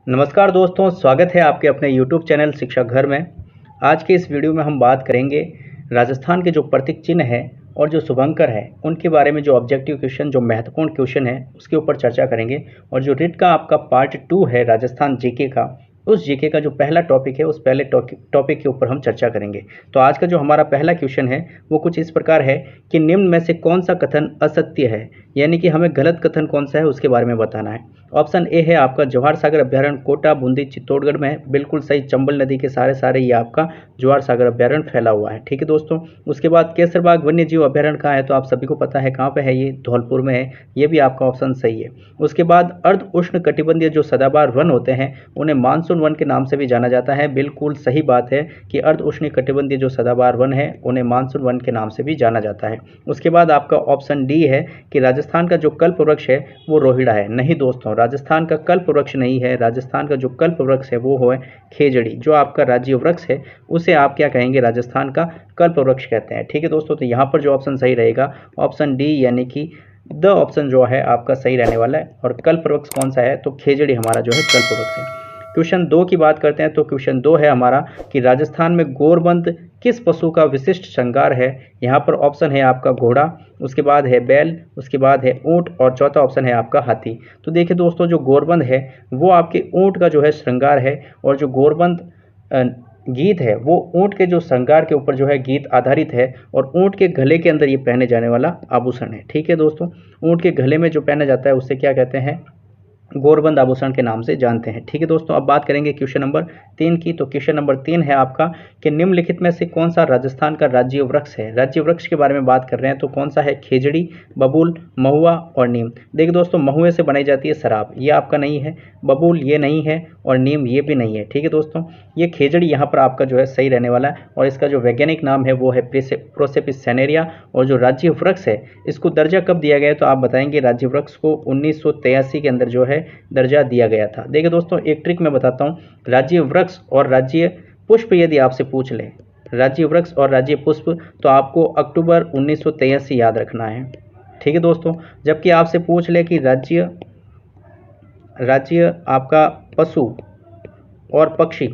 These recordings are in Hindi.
नमस्कार दोस्तों, स्वागत है आपके अपने YouTube चैनल शिक्षा घर में। आज के इस वीडियो में हम बात करेंगे राजस्थान के जो प्रतीक चिन्ह है और जो शुभंकर है उनके बारे में। जो ऑब्जेक्टिव क्वेश्चन, जो महत्वपूर्ण क्वेश्चन है उसके ऊपर चर्चा करेंगे। और जो रीट का आपका पार्ट 2 है राजस्थान जीके का, उस जीके का जो पहला टॉपिक है उस पहले टॉपिक के ऊपर हम चर्चा करेंगे। तो आज का जो हमारा पहला क्वेश्चन है वो कुछ इस प्रकार है कि निम्न में से कौन सा कथन असत्य है, यानी कि हमें गलत कथन कौन सा है उसके बारे में बताना है। ऑप्शन ए है आपका जवाहर सागर अभ्यारण्य कोटा बूंदी चित्तौड़गढ़ में है, बिल्कुल सही। चंबल नदी के सारे ये आपका जवाहर सागर अभ्यारण्य फैला हुआ है, ठीक है दोस्तों। उसके बाद केसरबाग वन्य जीव अभ्यारण्य कहाँ है, तो आप सभी को पता है कहाँ पे है, ये धौलपुर में है। ये भी आपका ऑप्शन सही है। उसके बाद अर्ध उष्ण कटिबंधीय जो सदाबहार वन होते हैं उन्हें मानसून वन के नाम से भी जाना जाता है। बिल्कुल सही बात है कि अर्ध उष्ण कटिबंधीय जो सदाबहार वन है उन्हें मानसून वन के नाम से भी जाना जाता है। उसके बाद आपका ऑप्शन डी है कि राजस्थान का जो कल्प वृक्ष है वो रोहिड़ा है। नहीं दोस्तों, राजस्थान का कल्प वृक्ष नहीं है। राजस्थान का जो कल्प वृक्ष है वो है खेजड़ी। जो आपका राज्य वृक्ष है उसे आप क्या कहेंगे, राजस्थान का कल्प वृक्ष कहते हैं, ठीक है दोस्तों। तो यहाँ पर जो ऑप्शन सही रहेगा ऑप्शन डी, यानी कि द ऑप्शन जो है आपका सही रहने वाला है। और कल्प वृक्ष कौन सा है, तो खेजड़ी हमारा जो है कल्प वृक्ष है। क्वेश्चन 2 की बात करते हैं। तो क्वेश्चन 2 है हमारा कि राजस्थान में गोरबंद किस पशु का विशिष्ट श्रृंगार है। यहाँ पर ऑप्शन है आपका घोड़ा, उसके बाद है बैल, उसके बाद है ऊंट और चौथा ऑप्शन है आपका हाथी। तो देखिए दोस्तों, जो गोरबंद है वो आपके ऊंट का जो है श्रृंगार है। और जो गोरबंद गीत है वो ऊंट के जो श्रृंगार के ऊपर जो है गीत आधारित है। और ऊंट के गले के अंदर ये पहने जाने वाला आभूषण है, ठीक है दोस्तों। ऊंट के गले में जो पहना जाता है उससे क्या कहते हैं, गोरबंद आभूषण के नाम से जानते हैं, ठीक है दोस्तों। अब बात करेंगे क्वेश्चन नंबर 3 की। तो क्वेश्चन नंबर 3 है आपका कि निम्नलिखित में से कौन सा राजस्थान का राज्य वृक्ष है। राज्य वृक्ष के बारे में बात कर रहे हैं तो कौन सा है, खेजड़ी, बबूल, महुआ और नीम। देखिए दोस्तों, महुए से बनाई जाती है शराब, ये आपका नहीं है। बबूल ये नहीं है और नीम ये भी नहीं है, ठीक है दोस्तों। ये खेजड़ी यहाँ पर आपका जो है सही रहने वाला है। और इसका जो वैज्ञानिक नाम है वो है प्रोसेपिस सेनेरिया। और जो राज्य वृक्ष है इसको दर्जा कब दिया गया है, तो आप बताएंगे राज्य वृक्ष को 1983 के अंदर जो है दर्जा दिया गया था। देखिए दोस्तों, एक ट्रिक मैं बताता हूँ। राज्य वृक्ष और राज्य पुष्प यदि आपसे पूछ ले, राज्य वृक्ष और राज्य पुष्प, तो आपको अक्टूबर 1983 याद रखना है, ठीक है दोस्तों। जबकि आपसे पूछ ले कि राज्य आपका पशु और पक्षी,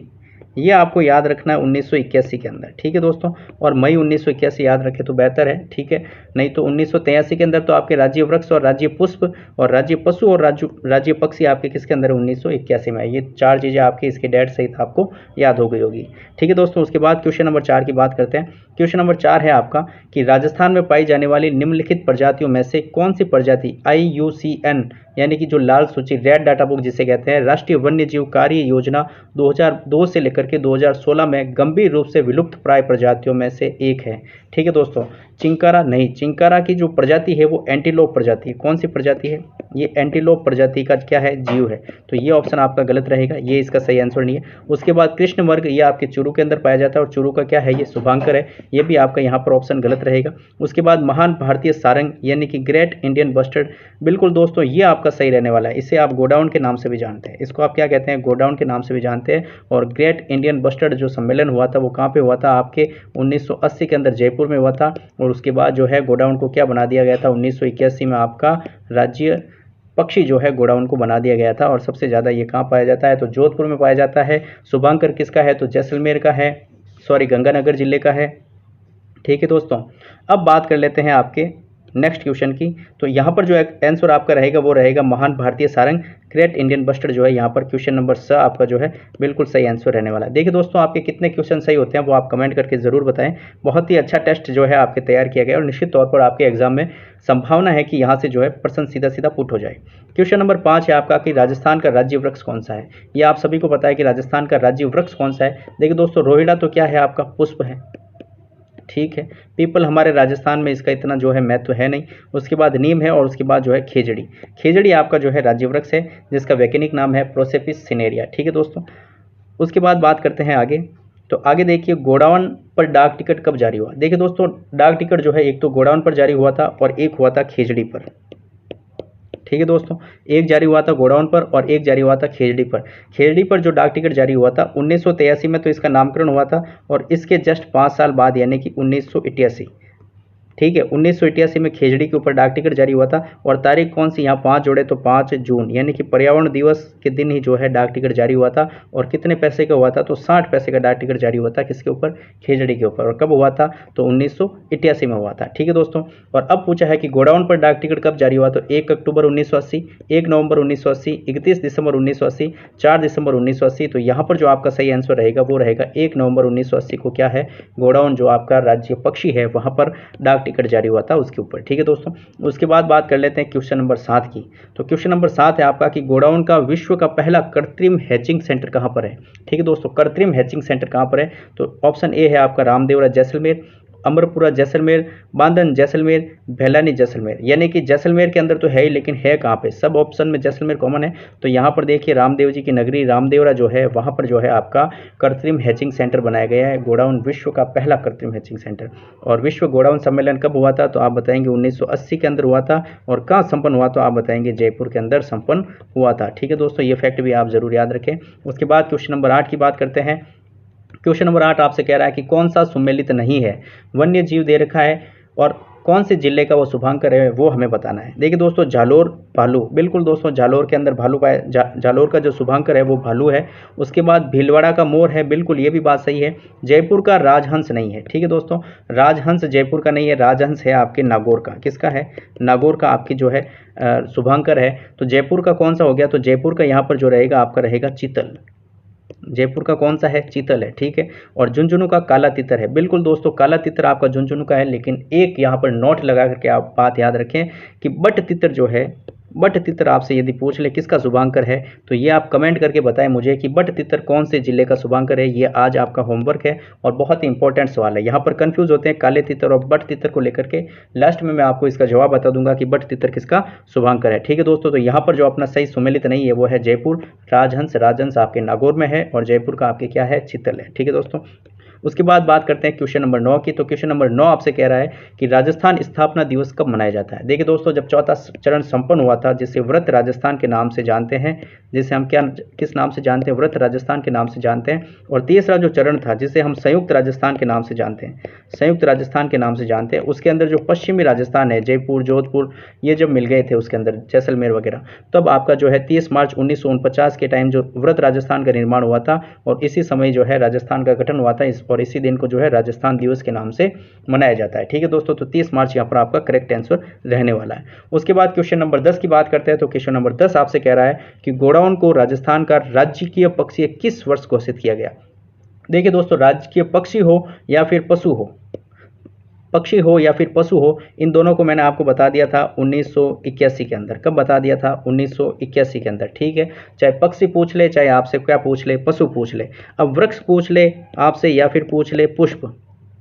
ये आपको याद रखना है 1981 के अंदर, ठीक है दोस्तों। और मई 1981 याद रखे तो बेहतर है, ठीक है। नहीं तो 1983 के अंदर तो आपके राज्य वृक्ष और राज्य पुष्प और राज्य पशु और राज्य पक्षी आपके किसके अंदर है, 1981 में। ये 4 चीज़ें आपकी इसके डेट सहित आपको याद हो गई होगी, ठीक है दोस्तों। उसके बाद क्वेश्चन नंबर 4 की बात करते हैं। क्वेश्चन नंबर 4 है आपका कि राजस्थान में पाई जाने वाली निम्नलिखित प्रजातियों में से कौन सी प्रजाति IUCN, यानी कि जो लाल सूची, रेड डाटा बुक जिसे कहते हैं, राष्ट्रीय वन्य जीव कार्य योजना 2002 से लेकर के 2016 में गंभीर रूप से विलुप्त प्राय प्रजातियों में से एक है, ठीक है दोस्तों। चिंकारा नहीं, चिंकारा की जो प्रजाति है वो एंटीलोप प्रजाति है। कौन सी प्रजाति है, ये एंटीलोप प्रजाति का क्या है, जीव है। तो ये ऑप्शन आपका गलत रहेगा, ये इसका सही आंसर नहीं है। उसके बाद कृष्ण वर्ग, ये आपके चूरू के अंदर पाया जाता है और चूरू का क्या है, ये शुभांकर है। ये भी आपका यहाँ पर ऑप्शन गलत रहेगा। उसके बाद महान भारतीय सारंग, यानी कि ग्रेट इंडियन बस्टर्ड, बिल्कुल दोस्तों ये आपका सही रहने वाला है। इसे आप गोडाउन के नाम से भी जानते हैं, इसको आप क्या कहते हैं, गोडाउन के नाम से भी जानते हैं। और ग्रेट इंडियन बस्टर्ड जो सम्मेलन हुआ था वो कहाँ पे हुआ था, आपके 1980 के अंदर जयपुर में हुआ था। और उसके बाद जो है गोडाउन को क्या बना दिया गया था, 1981 में आपका राज्य पक्षी जो है गोडाउन को बना दिया गया था। और सबसे ज़्यादा ये कहाँ पाया जाता है, तो जोधपुर में पाया जाता है। शुभांकर किसका है, तो जैसलमेर का है, सॉरी गंगानगर जिले का है, ठीक है दोस्तों। अब बात कर लेते हैं आपके नेक्स्ट क्वेश्चन की। तो यहाँ पर जो आंसर आपका रहेगा वो रहेगा महान भारतीय सारंग, ग्रेट इंडियन बस्टर्ड जो है यहाँ पर क्वेश्चन नंबर स आपका जो है बिल्कुल सही आंसर रहने वाला है। देखिए दोस्तों, आपके कितने क्वेश्चन सही होते हैं वो आप कमेंट करके ज़रूर बताएं। बहुत ही अच्छा टेस्ट जो है आपके तैयार किया गया और निश्चित तौर पर आपके एग्जाम में संभावना है कि यहाँ से जो है प्रश्न सीधा सीधा पुट हो जाए। क्वेश्चन नंबर 5 है आपका कि राजस्थान का राज्य वृक्ष कौन सा है। ये आप सभी को पता है कि राजस्थान का राज्य वृक्ष कौन सा है। देखिए दोस्तों, रोहिड़ा तो क्या है, आपका पुष्प है, ठीक है। पीपल हमारे राजस्थान में इसका इतना जो है महत्व है नहीं। उसके बाद नीम है और उसके बाद जो है खेजड़ी। खेजड़ी आपका जो है राज्य वृक्ष है जिसका वैज्ञानिक नाम है प्रोसेपिस सिनेरिया, ठीक है दोस्तों। उसके बाद बात करते हैं आगे। तो आगे देखिए, गोडाउन पर डाक टिकट कब जारी हुआ। देखिए दोस्तों, डाक टिकट जो है एक तो गोडाउन पर जारी हुआ था और एक हुआ था खेजड़ी पर, ठीक है दोस्तों। एक जारी हुआ था गोडाउन पर और एक जारी हुआ था खेजड़ी पर। खेजड़ी पर जो डाक टिकट जारी हुआ था 1983 में तो इसका नामकरण हुआ था। और इसके जस्ट 5 साल बाद यानी कि 1988 ठीक है। 1988 में खेजड़ी के ऊपर डाक टिकट जारी हुआ था। और तारीख कौन सी, यहाँ 5 जोड़े तो 5 जून, यानी कि पर्यावरण दिवस के दिन ही जो है डाक टिकट जारी हुआ था। और कितने पैसे का हुआ था, तो 60 पैसे का डाक टिकट जारी हुआ था, किसके ऊपर, खेजड़ी के ऊपर। और कब हुआ था, तो 1988 में हुआ था। ठीक है दोस्तों। और अब पूछा है कि गोडाउन पर डाक टिकट कब जारी हुआ, तो 1 अक्टूबर 1980, 1 नवंबर 1980, 31 दिसंबर 1980, 4 दिसंबर 1980। तो यहाँ पर जो आपका सही आंसर रहेगा वो रहेगा 1 नवंबर 1980 को क्या है, गोडाउन जो आपका राज्य पक्षी है वहाँ पर डाक टिकट जारी हुआ था उसके ऊपर। ठीक है दोस्तों। उसके बाद बात कर लेते हैं क्वेश्चन नंबर 7 की। तो क्वेश्चन नंबर 7 है आपका कि गोडाउन का विश्व का पहला कृत्रिम हैचिंग सेंटर कहाँ पर है। ठीक है दोस्तों, कृत्रिम हैचिंग सेंटर कहाँ पर है, तो ऑप्शन ए है आपका रामदेवरा जैसलमेर, अमरपुरा जैसलमेर, बांधन जैसलमेर, भैलानी जैसलमेर। यानी कि जैसलमेर के अंदर तो है ही, लेकिन है कहाँ पे, सब ऑप्शन में जैसलमेर कॉमन है। तो यहाँ पर देखिए रामदेव जी की नगरी रामदेवरा जो है वहाँ पर जो है आपका कृत्रिम हैचिंग सेंटर बनाया गया है, गोडाउन विश्व का पहला कृत्रिम हैचिंग सेंटर। और विश्व गोडाउन सम्मेलन कब हुआ था, तो आप बताएंगे 1980 के अंदर हुआ था। और कहाँ संपन्न हुआ, तो आप बताएंगे जयपुर के अंदर संपन्न हुआ था। ठीक है दोस्तों, ये फैक्ट भी आप जरूर याद रखें। उसके बाद क्वेश्चन नंबर 8 की बात करते हैं। क्वेश्चन नंबर 8 आपसे कह रहा है कि कौन सा सुमेलित नहीं है, वन्य जीव दे रखा है और कौन से जिले का वो शुभांकर है वो हमें बताना है। देखिए दोस्तों, जालोर भालू, बिल्कुल दोस्तों जालोर के अंदर भालू पाए, जालोर का जो शुभांकर है वो भालू है। उसके बाद भीलवाड़ा का मोर है, बिल्कुल ये भी बात सही है। जयपुर का राजहंस नहीं है। ठीक है दोस्तों, राजहंस जयपुर का नहीं है, राजहंस है आपके नागौर का। किसका है, नागौर का आपकी जो है शुभांकर है। तो जयपुर का कौन सा हो गया, तो जयपुर का यहाँ पर जो रहेगा आपका रहेगा चीतल। जयपुर का कौन सा है, चीतल है। ठीक है। और झुंझुनू का काला तितर है, बिल्कुल दोस्तों काला तितर आपका झुंझुनू का है। लेकिन एक यहाँ पर नोट लगा करके आप बात याद रखें कि बट तितर जो है, बट तितर आपसे यदि पूछ ले किसका शुभांकर है, तो ये आप कमेंट करके बताएं मुझे कि बट तितर कौन से जिले का शुभांकर है। ये आज आपका होमवर्क है और बहुत ही इंपॉर्टेंट सवाल है। यहाँ पर कंफ्यूज होते हैं काले तितर और बट तितर को लेकर के, लास्ट में मैं आपको इसका जवाब बता दूंगा कि बट तितर किसका शुभांकर है। ठीक है दोस्तों, तो यहाँ पर जो अपना सही सुमेलित नहीं है वो है जयपुर, राजहंस, राजहंस आपके नागौर में है और जयपुर का आपके क्या है, चीतल है। ठीक है दोस्तों। उसके बाद बात करते हैं क्वेश्चन नंबर 9 की। तो क्वेश्चन नंबर 9 आपसे कह रहा है कि राजस्थान स्थापना दिवस कब मनाया जाता है। देखिए दोस्तों, जब चौथा चरण संपन्न हुआ था, जिसे व्रत राजस्थान के नाम से जानते हैं, जिसे हम क्या किस नाम से जानते हैं, व्रत राजस्थान के नाम से जानते हैं। और तीसरा जो चरण था जिसे हम संयुक्त राजस्थान के नाम से जानते हैं, संयुक्त राजस्थान के नाम से जानते हैं, उसके अंदर जो पश्चिमी राजस्थान है, जयपुर, जोधपुर, ये जब मिल गए थे उसके अंदर, जैसलमेर वगैरह, तब आपका जो है 30 मार्च 1949 के टाइम जो व्रत राजस्थान का निर्माण हुआ था। और इसी समय जो है राजस्थान का गठन हुआ था, और इसी दिन को जो है राजस्थान दिवस के नाम से मनाया जाता है। ठीक है दोस्तों, तो 30 मार्च यहाँ पर आपका करेक्ट आंसर रहने वाला है। उसके बाद क्वेश्चन नंबर 10 की बात करते हैं। तो क्वेश्चन नंबर 10 आपसे कह रहा है कि गोडाउन को राजस्थान का राजकीय पक्षी किस वर्ष घोषित किया गया। देखिए दोस्तों, राजकीय पक्षी हो या फिर पशु हो, पक्षी हो या फिर पशु हो, इन दोनों को मैंने आपको बता दिया था 1981 के अंदर। कब बता दिया था, 1981 के अंदर। ठीक है, चाहे पक्षी पूछ ले, चाहे आपसे क्या पूछ ले, पशु पूछ ले। अब वृक्ष पूछ ले आपसे या फिर पूछ ले पुष्प,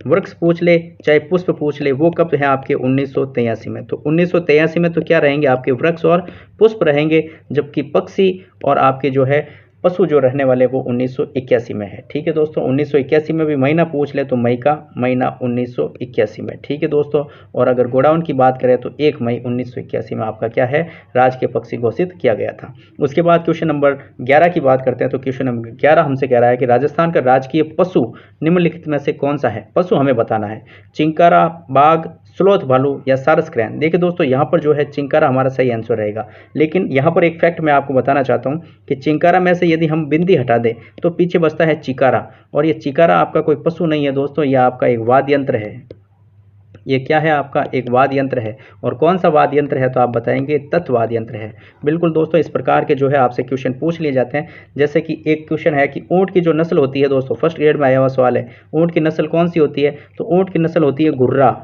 वृक्ष पूछ ले चाहे पुष्प पूछ ले, वो कब है आपके 1983 में। तो 1983 में तो क्या रहेंगे आपके वृक्ष और पुष्प रहेंगे, जबकि पक्षी और आपके जो है पशु जो रहने वाले वो 1981 में है। ठीक है दोस्तों, 1981 में भी महीना पूछ ले तो मई का महीना 1981 में। ठीक है दोस्तों। और अगर गोडाउन की बात करें तो 1 मई 1981 में आपका क्या है, राजकीय पक्षी घोषित किया गया था। उसके बाद क्वेश्चन नंबर 11 की बात करते हैं। तो क्वेश्चन नंबर 11 हमसे कह रहा है कि राजस्थान का राजकीय पशु निम्नलिखित में से कौन सा है। पशु हमें बताना है, चिंकारा, बाघ, स्लोथ भालू या सारस क्रैन। देखिए दोस्तों, यहाँ पर जो है चिंकारा हमारा सही आंसर रहेगा। लेकिन यहाँ पर एक फैक्ट मैं आपको बताना चाहता हूँ कि चिंकारा में से यदि हम बिंदी हटा दें तो पीछे बचता है चिकारा। और ये चिकारा आपका कोई पशु नहीं है दोस्तों, यह आपका एक वाद्य यंत्र है। ये क्या है आपका, एक वाद्य यंत्र है। और कौन सा वाद्य यंत्र है, तो आप बताएंगे तत्वाद्य यंत्र है। बिल्कुल दोस्तों, इस प्रकार के जो है आपसे क्वेश्चन पूछ लिए जाते हैं। जैसे कि एक क्वेश्चन है कि ऊंट की जो नस्ल होती है दोस्तों, फर्स्ट ग्रेड में आया हुआ सवाल है, ऊंट की नस्ल कौन सी होती है। तो ऊंट की नस्ल होती है गुर्रा।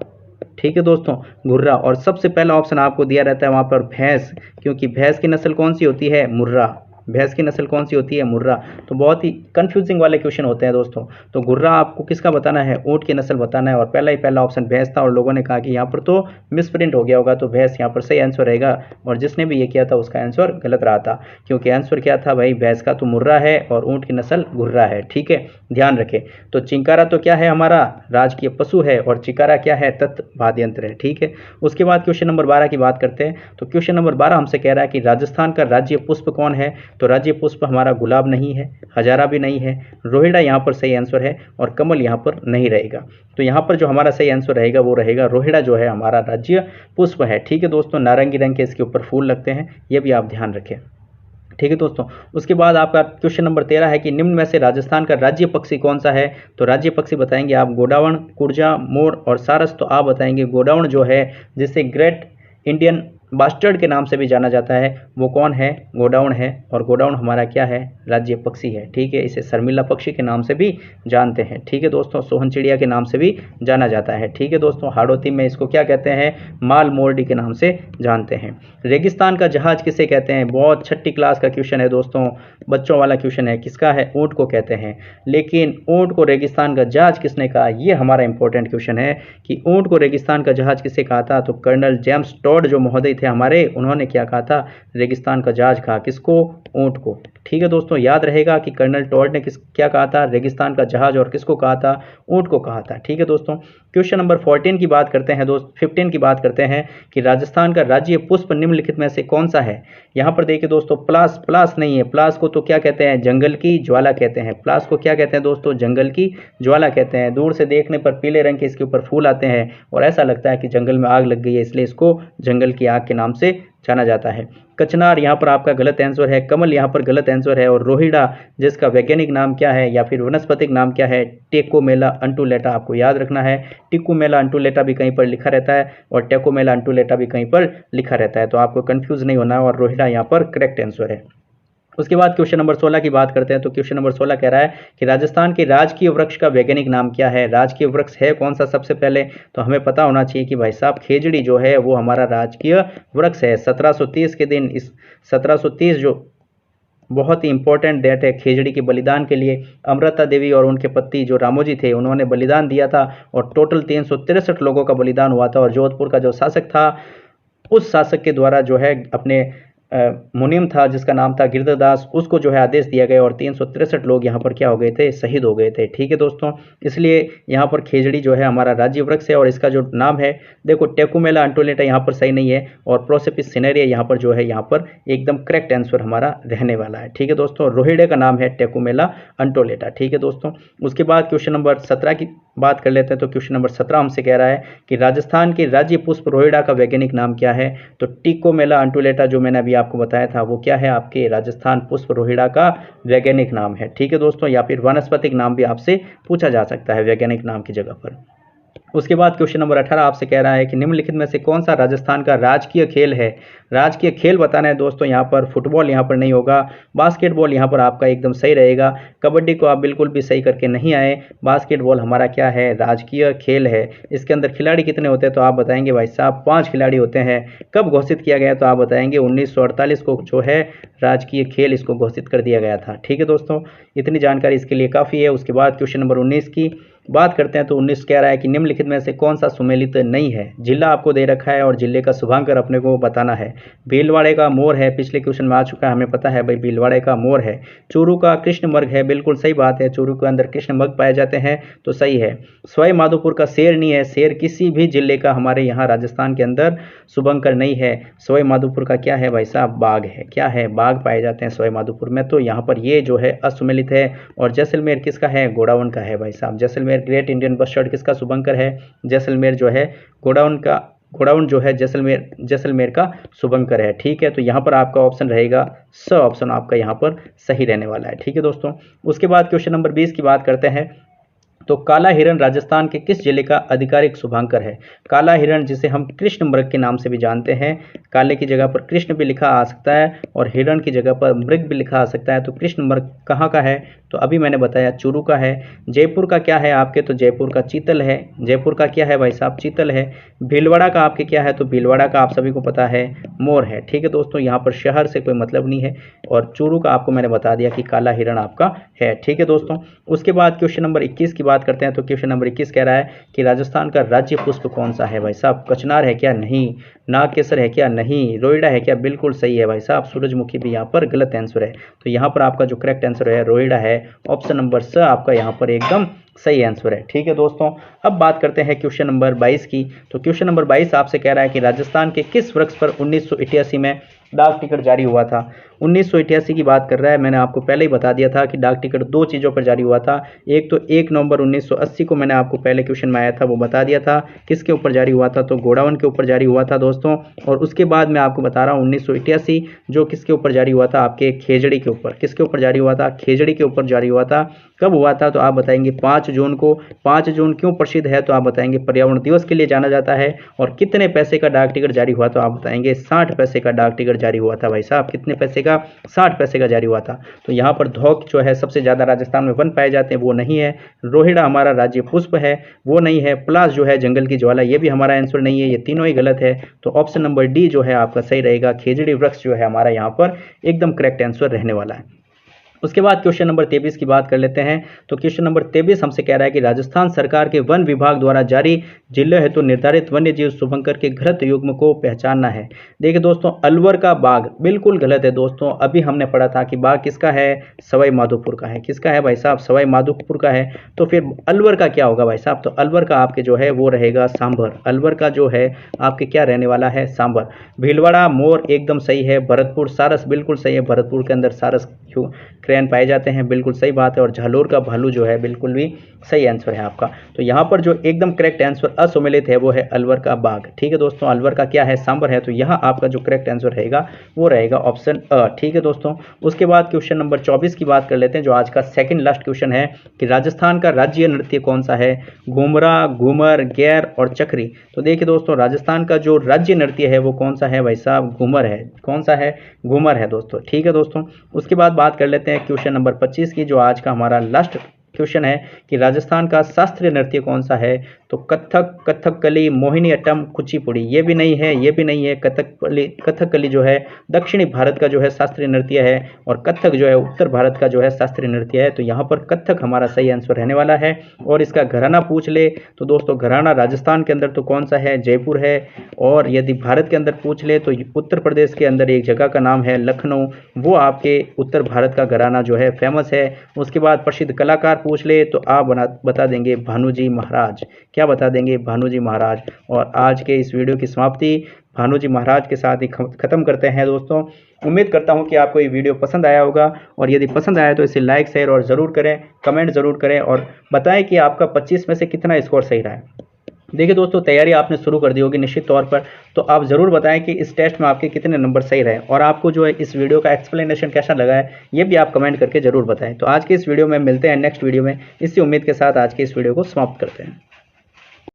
ठीक है दोस्तों, गुर्रा। और सबसे पहला ऑप्शन आपको दिया रहता है वहां पर भैंस, क्योंकि भैंस की नस्ल कौन सी होती है, मुर्रा। भैंस की नस्ल कौन सी होती है, मुर्रा। तो बहुत ही कंफ्यूजिंग वाले क्वेश्चन होते हैं दोस्तों। तो गुर्रा आपको किसका बताना है, ऊंट की नस्ल बताना है। और पहला ऑप्शन भैंस था और लोगों ने कहा कि यहाँ पर तो मिसप्रिंट हो गया होगा, तो भैंस यहाँ पर सही आंसर रहेगा। और जिसने भी ये किया था उसका आंसर गलत रहा था, क्योंकि आंसर क्या था भाई, भैंस का तो मुर्रा है और ऊंट की नस्ल गुर्रा है। ठीक है, ध्यान रखें। तो चिंकारा तो क्या है, हमारा राजकीय पशु है, और चिकारा क्या है, तत्वाद्य यंत्र है। ठीक है। उसके बाद क्वेश्चन नंबर 12 की बात करते हैं। तो क्वेश्चन नंबर 12 हमसे कह रहा है कि राजस्थान का राज्य पुष्प कौन है। तो राज्य पुष्प हमारा गुलाब नहीं है, हजारा भी नहीं है, रोहिड़ा यहाँ पर सही आंसर है और कमल यहाँ पर नहीं रहेगा। तो यहाँ पर जो हमारा सही आंसर रहेगा वो रहेगा रोहिड़ा जो है हमारा राज्य पुष्प है। ठीक है दोस्तों, नारंगी रंग के इसके ऊपर फूल लगते हैं, ये भी आप ध्यान रखें। ठीक है दोस्तों, उसके बाद आपका क्वेश्चन नंबर 13 है कि निम्न में से राजस्थान का राज्य पक्षी कौन सा है। तो राज्य पक्षी बताएंगे आप गोडावण, कुरजा, मोर और सारस। तो आप बताएंगे गोडावण जो है, जिसे ग्रेट इंडियन बास्टर्ड के नाम से भी जाना जाता है, वो कौन है, गोडाउन है। और गोडाउन हमारा क्या है, राज्य पक्षी है। ठीक है, इसे शर्मिला पक्षी के नाम से भी जानते हैं। ठीक है दोस्तों, सोहन चिड़िया के नाम से भी जाना जाता है। ठीक है दोस्तों, हाड़ौती में इसको क्या कहते हैं, माल मोरडी के नाम से जानते हैं। रेगिस्तान का जहाज किसे कहते हैं, बहुत छठी क्लास का क्वेश्चन है दोस्तों, बच्चों वाला क्वेश्चन है। किसका है, ऊँट को कहते हैं। लेकिन ऊँट को रेगिस्तान का जहाज किसने कहा, ये हमारा इंपॉर्टेंट क्वेश्चन है कि ऊँट को रेगिस्तान का जहाज किसे कहा था। तो कर्नल जेम्स टॉड जो महोदय थे हमारे, उन्होंने क्या कहा था, रेगिस्तान का जहाज कहा। किसको, ऊँट को। ठीक है दोस्तों, याद रहेगा कि कर्नल टॉड ने क्या कहा था, रेगिस्तान का जहाज, और किसको कहा था, ऊँट को कहा था। ठीक है दोस्तों, क्वेश्चन नंबर 14 की बात करते हैं 15 की बात करते हैं कि राजस्थान का राज्य पुष्प निम्नलिखित में से कौन सा है। यहाँ पर देखिए दोस्तों, प्लास, प्लास नहीं है, प्लास को तो क्या कहते हैं, जंगल की ज्वाला कहते हैं। प्लास को क्या कहते हैं दोस्तों, जंगल की ज्वाला कहते हैं। दूर से देखने पर पीले रंग के इसके ऊपर फूल आते हैं और ऐसा लगता है कि जंगल में आग लग गई है, इसलिए इसको जंगल की आग के नाम से जाना जाता है। कचनार यहाँ पर आपका गलत आंसर है, कमल यहाँ पर गलत आंसर है, और रोहिड़ा जिसका वैज्ञानिक नाम क्या है या फिर वनस्पतिक नाम क्या है, टेकोमेला अंटुलेटा, आपको याद रखना है। टिकोमेला अंटुलेटा भी कहीं पर लिखा रहता है और टेकोमेला अंटुलेटा भी कहीं पर लिखा रहता है, तो आपको कंफ्यूज नहीं होना है, और रोहिड़ा यहाँ पर करेक्ट आंसर है। उसके बाद क्वेश्चन नंबर 16 की बात करते हैं। तो क्वेश्चन नंबर 16 कह रहा है कि राजस्थान के राजकीय वृक्ष का वैज्ञानिक नाम क्या है। राजकीय वृक्ष है कौन सा, सबसे पहले तो हमें पता होना चाहिए कि भाई साहब खेजड़ी जो है वो हमारा राजकीय वृक्ष है। 1730 के दिन, इस 1730 जो बहुत ही इंपॉर्टेंट डेट है खेजड़ी के बलिदान के लिए। अमृता देवी और उनके पति जो रामोजी थे, उन्होंने बलिदान दिया था और टोटल 363 लोगों का बलिदान हुआ था। और जोधपुर का जो शासक था, उस शासक के द्वारा जो है अपने मुनीम था जिसका नाम था गिरधरदास, उसको जो है आदेश दिया गया और 363 लोग यहाँ पर क्या हो गए थे, शहीद हो गए थे। ठीक है दोस्तों, इसलिए यहाँ पर खेजड़ी जो है हमारा राज्य वृक्ष है और इसका जो नाम है, देखो टेकोमेला अंटोलेटा यहाँ पर सही नहीं है और प्रोसेपिस सिनेरिया यहाँ पर जो है, यहाँ पर एकदम करेक्ट आंसर हमारा रहने वाला है। ठीक है दोस्तों, रोहिड़े का नाम है टेकोमेला अंटोलेटा। ठीक है दोस्तों, उसके बाद क्वेश्चन नंबर 17 की बात कर लेते हैं। तो क्वेश्चन नंबर 17 हमसे कह रहा है कि राजस्थान के राज्य पुष्प रोहिड़ा का वैज्ञानिक नाम क्या है। तो टिकोमेला अंटुलेटा जो मैंने अभी आपको बताया था, वो क्या है, आपके राजस्थान पुष्प रोहिड़ा का वैज्ञानिक नाम है। ठीक है दोस्तों, या फिर वानस्पतिक नाम भी आपसे पूछा जा सकता है वैज्ञानिक नाम की जगह पर। उसके बाद क्वेश्चन नंबर 18 आपसे कह रहा है कि निम्नलिखित में से कौन सा राजस्थान का राजकीय खेल है। राजकीय खेल बताना है दोस्तों, यहाँ पर फुटबॉल यहाँ पर नहीं होगा, बास्केटबॉल यहाँ पर आपका एकदम सही रहेगा। कबड्डी को आप बिल्कुल भी सही करके नहीं आए। बास्केटबॉल हमारा क्या है, राजकीय खेल है। इसके अंदर खिलाड़ी कितने होते हैं, तो आप बताएंगे भाई साहब 5 खिलाड़ी होते हैं। कब घोषित किया गया, तो आप बताएंगे 1948 को जो है राजकीय खेल इसको घोषित कर दिया गया था। ठीक है दोस्तों, इतनी जानकारी इसके लिए काफ़ी है। उसके बाद क्वेश्चन नंबर 19 की बात करते हैं। तो 19 कह रहा है कि निम्नलिखित में से कौन सा सुमेलित नहीं है। जिला आपको दे रखा है और जिले का शुभांकर अपने को बताना है। भीलवाड़े का मोर है, पिछले क्वेश्चन में आ चुका है, हमें पता है भाई भीलवाड़े का मोर है। चूरू का कृष्ण मृग है, बिल्कुल सही बात है, चूरू के अंदर कृष्ण मृग पाए जाते हैं, तो सही है। सवाई माधोपुर का शेर नहीं है, शेर किसी भी जिले का हमारे यहाँ राजस्थान के अंदर शुभंकर नहीं है। सवाई माधोपुर का क्या है भाई साहब, बाघ है। क्या है, बाघ पाए जाते हैं सवाई माधोपुर में, तो यहाँ पर ये जो है असुमेलित है। और जैसलमेर किसका है, गोडाउन का है भाई साहब। जैसलमेर ग्रेट इंडियन बस्टर्ड किसका शुभंकर है, जैसलमेर जो है गोडाउन का, गोडाउन जो है जैसलमेर का शुभंकर है। ठीक है, तो यहाँ पर आपका ऑप्शन रहेगा स ऑप्शन आपका यहाँ पर सही रहने वाला है। ठीक है दोस्तों, उसके बाद क्वेश्चन नंबर 20 की बात करते हैं। तो काला हिरण राजस्थान के किस जिले का आधिकारिक शुभांकर है। काला हिरण जिसे हम कृष्ण मृग के नाम से भी जानते हैं, काले की जगह पर कृष्ण भी लिखा आ सकता है और हिरण की जगह पर मृग भी लिखा आ सकता है। तो कृष्ण मृग कहाँ का है, तो अभी मैंने बताया चूरू का है। जयपुर का क्या है आपके, तो जयपुर का चीतल है। जयपुर का क्या है भाई साहब, चीतल है। भीलवाड़ा का आपके क्या है, तो भीलवाड़ा का आप सभी को पता है मोर है। ठीक है दोस्तों, यहाँ पर शहर से कोई मतलब नहीं है। और चूरू का आपको मैंने बता दिया कि काला हिरण आपका है। ठीक है दोस्तों, उसके बाद क्वेश्चन नंबर 21 की बात करते हैं। तो क्वेश्चन नंबर 21 कह रहा है कि राजस्थान का राज्य पुष्प कौन सा है भाई साहब। कचनार है क्या, नहीं। नागकेसर है क्या? नहीं। रोइडा है क्या? बिल्कुल सही है भाई साहब। सूरजमुखी भी यहाँ पर गलत आंसर है। तो यहाँ पर आपका जो करेक्ट आंसर है रोइडा है। ऑप्शन नंबर स आपका यहाँ पर एकदम सही आंसर है। ठीक है दोस्तों, अब बात करते हैं क्वेश्चन नंबर 22 की। तो क्वेश्चन नंबर 22 आपसे कह रहा है कि राजस्थान के किस वृक्ष पर 1988 में डाक टिकट जारी हुआ था? 1988 की बात कर रहा है। मैंने आपको पहले ही बता दिया था कि डाक टिकट दो चीज़ों पर जारी हुआ था। एक तो 1 नवंबर 1980 को मैंने आपको पहले क्वेश्चन में आया था, वो बता दिया था। किसके ऊपर जारी हुआ था? तो गोडावण के ऊपर जारी हुआ था दोस्तों। और उसके बाद मैं आपको बता रहा हूँ 1988 जो किसके ऊपर जारी हुआ था? आपके खेजड़ी के ऊपर। किसके ऊपर जारी हुआ था? खेजड़ी के ऊपर जारी हुआ था। कब हुआ था? तो आप बताएंगे 5 जून को। 5 जून क्यों प्रसिद्ध है? तो आप बताएंगे पर्यावरण दिवस के लिए जाना जाता है। और कितने पैसे का डाक टिकट जारी हुआ? तो आप बताएंगे 60 पैसे का डाक टिकट जारी हुआ था भाई साहब। कितने पैसे का? 60 पैसे का जारी हुआ था। तो यहाँ पर धौक जो है सबसे ज़्यादा राजस्थान में वन पाए जाते हैं, वो नहीं है। रोहिड़ा हमारा राज्य पुष्प है, वो नहीं है। प्लास जो है जंगल की ज्वाला, ये भी हमारा आंसर नहीं है। ये तीनों ही गलत है। तो ऑप्शन नंबर डी जो है आपका सही रहेगा। खेजड़ी वृक्ष जो है हमारा यहाँ पर एकदम करेक्ट आंसर रहने वाला है। उसके बाद क्वेश्चन नंबर 23 की बात कर लेते हैं। तो क्वेश्चन नंबर 23 हमसे कह रहा है कि राजस्थान सरकार के वन विभाग द्वारा जारी जिले हेतु निर्धारित वन्य जीव शुभंकर के घृत युग्म को पहचानना है। देखिए दोस्तों, अलवर का बाघ बिल्कुल गलत है दोस्तों। अभी हमने पढ़ा था कि बाघ किसका है? सवाई माधोपुर का है। किसका है भाई साहब? सवाई माधोपुर का है। तो फिर अलवर का क्या होगा भाई साहब? तो अलवर का आपके जो है वो रहेगा सांभर। अलवर का जो है आपके क्या रहने वाला है? सांभर। भीलवाड़ा मोर एकदम सही है। भरतपुर सारस बिल्कुल सही है। भरतपुर के अंदर सारस क्रेन पाए जाते हैं, बिल्कुल सही बात है। और झालोर का भालू जो है बिल्कुल भी सही आंसर है आपका। तो यहाँ पर जो एकदम करेक्ट आंसर असुमेलित है वो है अलवर का बाघ। ठीक है दोस्तों, अलवर का क्या है? सांबर है। तो यहाँ आपका जो करेक्ट आंसर रहेगा वो रहेगा ऑप्शन अ। ठीक है दोस्तों, उसके बाद क्वेश्चन नंबर 24 की बात कर लेते हैं, जो आज का सेकंड लास्ट क्वेश्चन है कि राजस्थान का राज्य नृत्य कौन सा है? घूमरा, घूमर, गैर और चक्री। तो देखिए दोस्तों, राजस्थान का जो राज्य नृत्य है वो कौन सा है भाई साहब? घूमर है। कौन सा है? घूमर है दोस्तों। ठीक है दोस्तों, उसके बाद बात कर लेते हैं क्वेश्चन नंबर 25 की, जो आज का हमारा लास्ट क्वेश्चन है कि राजस्थान का शास्त्रीय नृत्य कौन सा है? तो कथक, कथकली, मोहिनी अट्टम, कुचिपुड़ी। ये भी नहीं है, ये भी नहीं है। कथकली जो है दक्षिणी भारत का जो है शास्त्रीय नृत्य है, और कथक जो है उत्तर भारत का जो है शास्त्रीय नृत्य है। तो यहाँ पर कथक हमारा सही आंसर रहने वाला है। और इसका घराना पूछ ले तो दोस्तों, घराना राजस्थान के अंदर तो कौन सा है? जयपुर है। और यदि भारत के अंदर पूछ ले तो उत्तर प्रदेश के अंदर एक जगह का नाम है लखनऊ, वो आपके उत्तर भारत का घराना जो है फेमस है। उसके बाद प्रसिद्ध कलाकार पूछ ले तो आप बता देंगे भानुजी महाराज। क्या बता देंगे? भानुजी महाराज। और आज के इस वीडियो की समाप्ति भानुजी महाराज के साथ ही खत्म करते हैं दोस्तों। उम्मीद करता हूं कि आपको ये वीडियो पसंद आया होगा, और यदि पसंद आया तो इसे लाइक, शेयर और ज़रूर करें, कमेंट ज़रूर करें, और बताएं कि आपका 25 में से कितना स्कोर सही रहा है। देखिए दोस्तों, तैयारी आपने शुरू कर दी होगी निश्चित तौर पर, तो आप ज़रूर बताएं कि इस टेस्ट में आपके कितने नंबर सही रहे, और आपको जो है इस वीडियो का एक्सप्लेनेशन कैसा लगा है ये भी आप कमेंट करके ज़रूर बताएं। तो आज के इस वीडियो में मिलते हैं नेक्स्ट वीडियो में। इसी उम्मीद के साथ आज के इस वीडियो को समाप्त करते हैं।